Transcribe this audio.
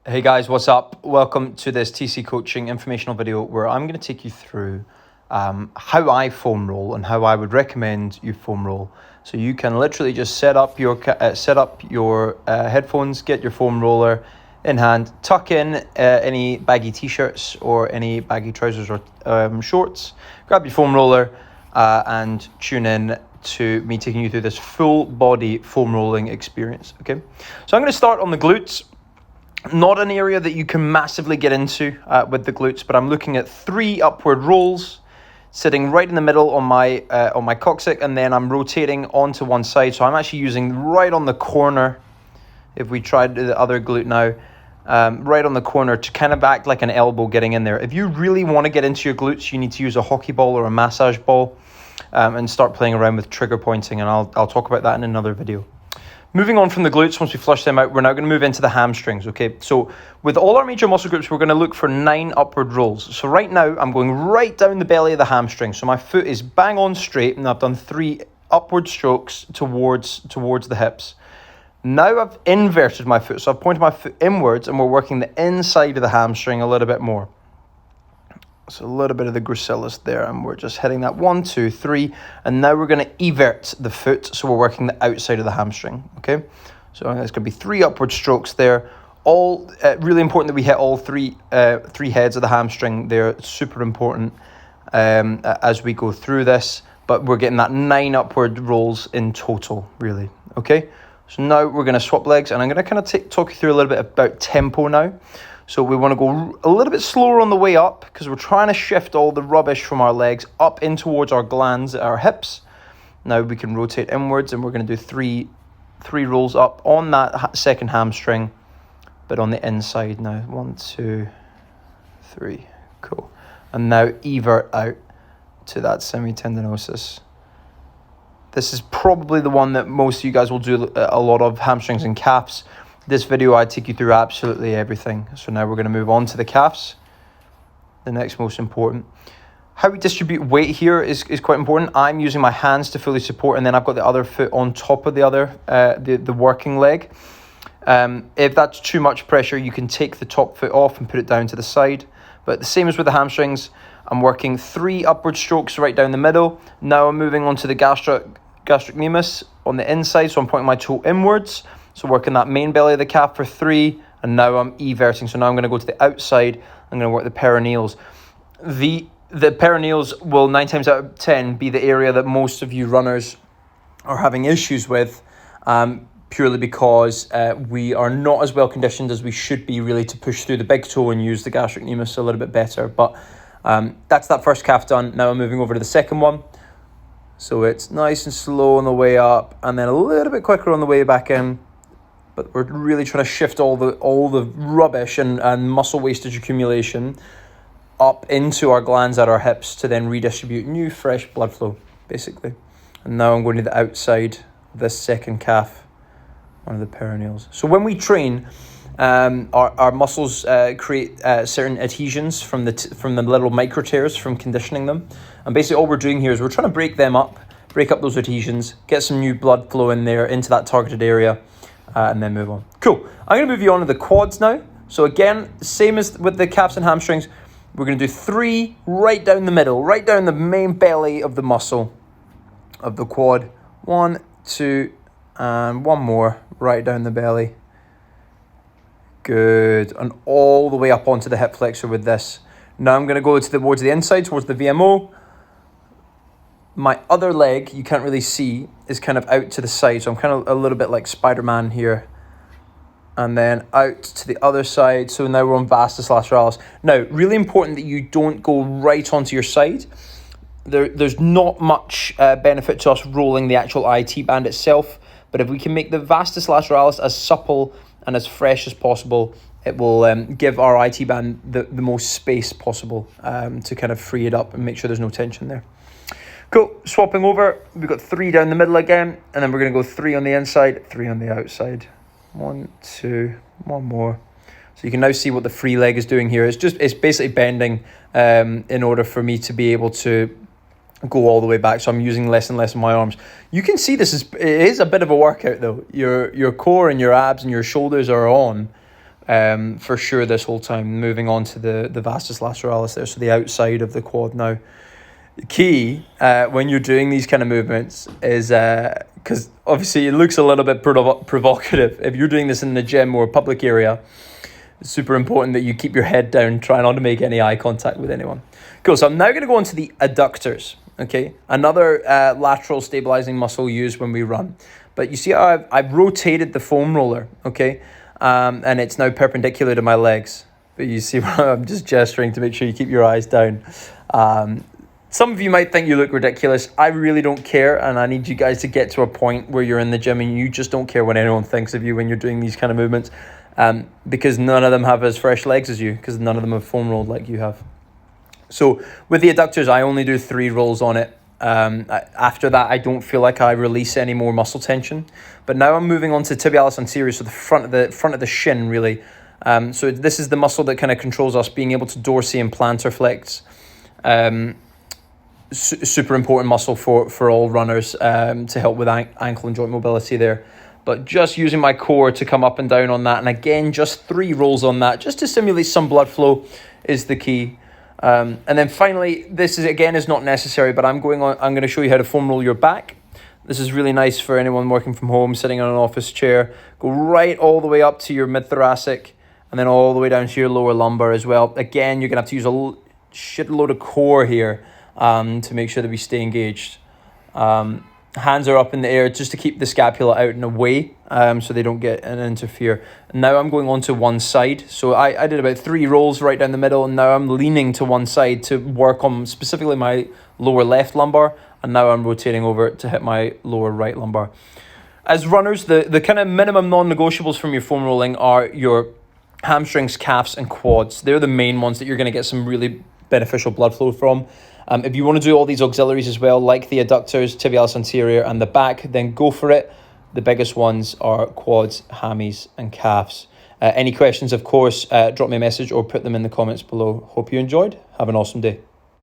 Hey guys, what's up? Welcome to this TC Coaching informational video where I'm going to take you through how I foam roll and how I would recommend you foam roll. So you can literally just set up your headphones, get your foam roller in hand, tuck in any baggy t-shirts or any baggy trousers or shorts, grab your foam roller and tune in to me taking you through this full body foam rolling experience. Okay, so I'm going to start on the glutes. Not an area that you can massively get into with the glutes, but I'm looking at 3 upward rolls, sitting right in the middle on my coccyx, and then I'm rotating onto one side. So I'm actually using right on the corner. If we tried the other glute now, right on the corner to kind of act like an elbow getting in there. If you really want to get into your glutes, you need to use a hockey ball or a massage ball and start playing around with trigger pointing, and I'll talk about that in another video. Moving on from the glutes, once we flush them out, we're now going to move into the hamstrings, okay? So with all our major muscle groups, we're going to look for 9 upward rolls. So right now, I'm going right down the belly of the hamstring. So my foot is bang on straight, and I've done 3 upward strokes towards the hips. Now I've inverted my foot, so I've pointed my foot inwards, and we're working the inside of the hamstring a little bit more. So a little bit of the gracilis there, and we're just hitting that 1, 2, 3, and now we're going to evert the foot, so we're working the outside of the hamstring, okay? So it's going to be 3 upward strokes there. All really important that we hit all three heads of the hamstring. They're super important as we go through this, but we're getting that 9 upward rolls in total, really, okay? So now we're going to swap legs, and I'm going to kind of talk you through a little bit about tempo now. So we want to go a little bit slower on the way up because we're trying to shift all the rubbish from our legs up in towards our glands at our hips. Now we can rotate inwards, and we're going to do three rolls up on that second hamstring, but on the inside now. 1, 2, 3. Cool. And now evert out to that semitendinosus. This is probably the one that most of you guys will do a lot of, hamstrings and calves. This video, I take you through absolutely everything. So now we're going to move on to the calves, the next most important. How we distribute weight here is quite important. I'm using my hands to fully support, and then I've got the other foot on top of the other, the working leg. If that's too much pressure, you can take the top foot off and put it down to the side. But the same as with the hamstrings, I'm working 3 upward strokes right down the middle. Now I'm moving on to the gastrocnemius on the inside, so I'm pointing my toe inwards. So working that main belly of the calf for 3, and now I'm everting. So now I'm going to go to the outside. I'm going to work the perineals. The perineals will 9 times out of 10 be the area that most of you runners are having issues with, purely because we are not as well conditioned as we should be really to push through the big toe and use the gastrocnemius a little bit better. But that's that first calf done. Now I'm moving over to the second one. So it's nice and slow on the way up, and then a little bit quicker on the way back in. But we're really trying to shift all the rubbish and muscle wastage accumulation up into our glands at our hips to then redistribute new fresh blood flow, basically. And now I'm going to the outside of this second calf, one of the perineals. So when we train, our muscles create certain adhesions from the little micro tears from conditioning them. And basically all we're doing here is we're trying to break up those adhesions, get some new blood flow in there into that targeted area, and then move on. Cool. I'm going to move you on to the quads now. So again, same as with the calves and hamstrings, we're going to do 3 right down the middle, right down the main belly of the muscle of the quad. 1, 2, and 1 more right down the belly. Good. And all the way up onto the hip flexor with this. Now I'm going to go towards the inside, towards the VMO. My other leg, you can't really see, is kind of out to the side. So I'm kind of a little bit like Spider-Man here. And then out to the other side. So now we're on vastus lateralis. Now, really important that you don't go right onto your side. There's not much benefit to us rolling the actual IT band itself. But if we can make the vastus lateralis as supple and as fresh as possible, it will give our IT band the most space possible to kind of free it up and make sure there's no tension there. Cool, swapping over, we've got 3 down the middle again, and then we're going to go 3 on the inside, 3 on the outside. 1, 2, 1 more. So you can now see what the free leg is doing here. It's basically bending in order for me to be able to go all the way back. So I'm using less and less of my arms. You can see it is a bit of a workout though. Your core and your abs and your shoulders are on. for sure this whole time. Moving on to the vastus lateralis there, so the outside of the quad now. The key when you're doing these kind of movements is, because obviously it looks a little bit provocative, if you're doing this in the gym or a public area, it's super important that you keep your head down, try not to make any eye contact with anyone. Cool, so I'm now going to go on to the adductors, okay? Another lateral stabilizing muscle used when we run. But you see how I've rotated the foam roller, okay? And it's now perpendicular to my legs. But you see I'm just gesturing to make sure you keep your eyes down. Some of you might think you look ridiculous. I really don't care, and I need you guys to get to a point where you're in the gym and you just don't care what anyone thinks of you when you're doing these kind of movements, because none of them have as fresh legs as you, because none of them have foam rolled like you have. So with the adductors, I only do 3 rolls on it. After that, I don't feel like I release any more muscle tension. But now I'm moving on to tibialis anterior, so the front of the shin, really. So this is the muscle that kind of controls us being able to dorsi and plantar flex. Super important muscle for all runners, to help with ankle and joint mobility there. But just using my core to come up and down on that, and again, just 3 rolls on that, just to simulate some blood flow is the key. And then finally, this is not necessary, but I'm going to show you how to foam roll your back. This is really nice for anyone working from home, sitting on an office chair. Go right all the way up to your mid-thoracic, and then all the way down to your lower lumbar as well. Again, you're going to have to use a shitload of core here, to make sure that we stay engaged. Hands are up in the air just to keep the scapula out and away, so they don't get and interfere. And now I'm going on to one side. So I did about 3 rolls right down the middle, and now I'm leaning to one side to work on specifically my lower left lumbar, and now I'm rotating over to hit my lower right lumbar. As runners, the kind of minimum non-negotiables from your foam rolling are your hamstrings, calves, and quads. They're the main ones that you're going to get some really beneficial blood flow from. If you want to do all these auxiliaries as well, like the adductors, tibialis anterior, and the back, then go for it. The biggest ones are quads, hammies, and calves. Any questions, of course, drop me a message or put them in the comments below. Hope you enjoyed. Have an awesome day.